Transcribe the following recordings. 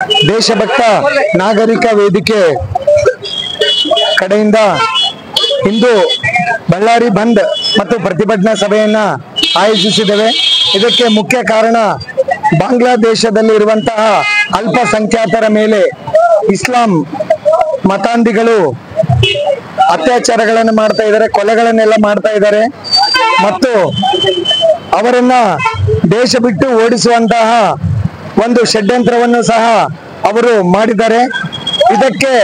ದೇಶಭಕ್ತ ನಾಗರಿಕ ವೇದಿಕೆ ಕಡೆಯಿಂದ ಇಂದು ಬಳ್ಳಾರಿ ಬಂದ್ ಮತ್ತು ಪ್ರತಿಭಟನಾ ಸಭೆಯನ್ನ ಆಯೋಜಿಸಿದ್ದೇವೆ। ಇದಕ್ಕೆ ಮುಖ್ಯ ಕಾರಣ ಬಾಂಗ್ಲಾದೇಶದಲ್ಲಿ ಇರುವಂತಹ ಅಲ್ಪಸಂಖ್ಯಾತರ ಮೇಲೆ ಇಸ್ಲಾಂ ಮತಾಂಧಿಗಳು ಅತ್ಯಾಚಾರಗಳನ್ನು ಮಾಡ್ತಾ ಇದ್ದಾರೆ, ಕೊಲೆಗಳನ್ನೆಲ್ಲ ಮಾಡ್ತಾ ಇದ್ದಾರೆ ಮತ್ತು ಅವರನ್ನ ದೇಶ ಬಿಟ್ಟು ಓಡಿಸುವಂತಹ ಒಂದು ಷಡ್ಯಂತ್ರವನ್ನು ಸಹ ಅವರು ಮಾಡಿದ್ದಾರೆ। ಇದಕ್ಕೆ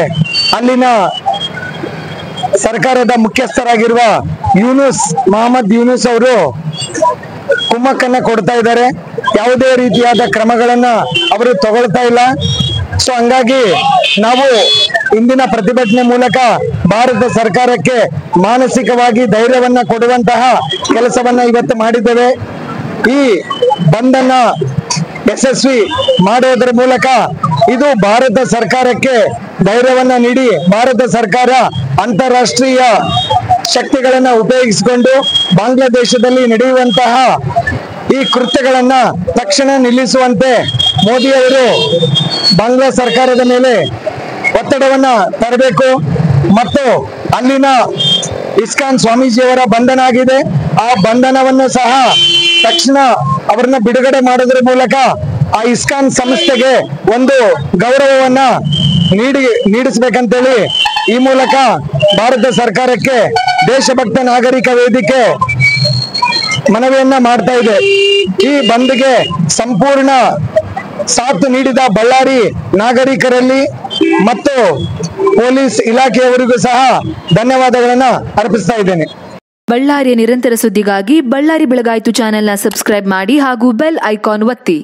ಅಲ್ಲಿನ ಸರ್ಕಾರದ ಮುಖ್ಯಸ್ಥರಾಗಿರುವ ಮೊಹಮ್ಮದ್ ಯೂನುಸ್ ಅವರು ಕುಮ್ಮಕ್ಕನ್ನ ಕೊಡ್ತಾ ಇದ್ದಾರೆ। ಯಾವುದೇ ರೀತಿಯಾದ ಕ್ರಮಗಳನ್ನ ಅವರು ತಗೊಳ್ತಾ ಇಲ್ಲ। ಸೊ ಹಂಗಾಗಿ ನಾವು ಇಂದಿನ ಪ್ರತಿಭಟನೆ ಮೂಲಕ ಭಾರತ ಸರ್ಕಾರಕ್ಕೆ ಮಾನಸಿಕವಾಗಿ ಧೈರ್ಯವನ್ನ ಕೊಡುವಂತಹ ಕೆಲಸವನ್ನ ಇವತ್ತು ಮಾಡಿದ್ದೇವೆ। ಈ ಬಂದನ್ನ ಯಶಸ್ವಿ ಮಾಡೋದ್ರ ಮೂಲಕ ಇದು ಭಾರತ ಸರ್ಕಾರಕ್ಕೆ ಧೈರ್ಯವನ್ನ ನೀಡಿ ಭಾರತ ಸರ್ಕಾರ ಅಂತಾರಾಷ್ಟ್ರೀಯ ಶಕ್ತಿಗಳನ್ನ ಉಪಯೋಗಿಸಿಕೊಂಡು ಬಾಂಗ್ಲಾದೇಶದಲ್ಲಿ ನಡೆಯುವಂತಹ ಈ ಕೃತ್ಯಗಳನ್ನ ತಕ್ಷಣ ನಿಲ್ಲಿಸುವಂತೆ ಮೋದಿ ಅವರು ಬಾಂಗ್ಲಾ ಸರ್ಕಾರದ ಮೇಲೆ ಒತ್ತಡವನ್ನ ತರಬೇಕು ಮತ್ತು ಅಲ್ಲಿನ ಇಸ್ಕಾನ್ ಸ್ವಾಮೀಜಿಯವರ ಬಂಧನ ಆಗಿದೆ, ಆ ಬಂಧನವನ್ನು ಸಹ ತಕ್ಷಣ ಅವರನ್ನ ಬಿಡುಗಡೆ ಮಾಡೋದ್ರ ಮೂಲಕ ಆ ಇಸ್ಕಾನ್ ಸಂಸ್ಥೆಗೆ ಒಂದು ಗೌರವವನ್ನ ನೀಡಿಸಬೇಕಂತೇಳಿ ಈ ಮೂಲಕ ಭಾರತ ಸರ್ಕಾರಕ್ಕೆ ದೇಶಭಕ್ತ ನಾಗರಿಕ ವೇದಿಕೆ ಮನವಿಯನ್ನ ಮಾಡ್ತಾ ಇದೆ। ಈ ಬಂದ್ಗೆ ಸಂಪೂರ್ಣ ಸಾಥ್ ನೀಡಿದ ಬಳ್ಳಾರಿ ನಾಗರಿಕರಲ್ಲಿ ಮತ್ತು ಪೊಲೀಸ್ ಇಲಾಖೆಯವರಿಗೂ ಸಹ ಧನ್ಯವಾದಗಳನ್ನ ಅರ್ಪಿಸ್ತಾ ಇದ್ದೇನೆ। ಬಳ್ಳಾರಿಯ ನಿರಂತರ ಸುದ್ದಿಗಾಗಿ ಬಳ್ಳಾರಿ ಬೆಳಗಾಯಿತು ಚಾನೆಲ್ನ ಸಬ್ಸ್ಕ್ರೈಬ್ ಮಾಡಿ ಹಾಗೂ ಬೆಲ್ ಐಕಾನ್ ಒತ್ತಿ।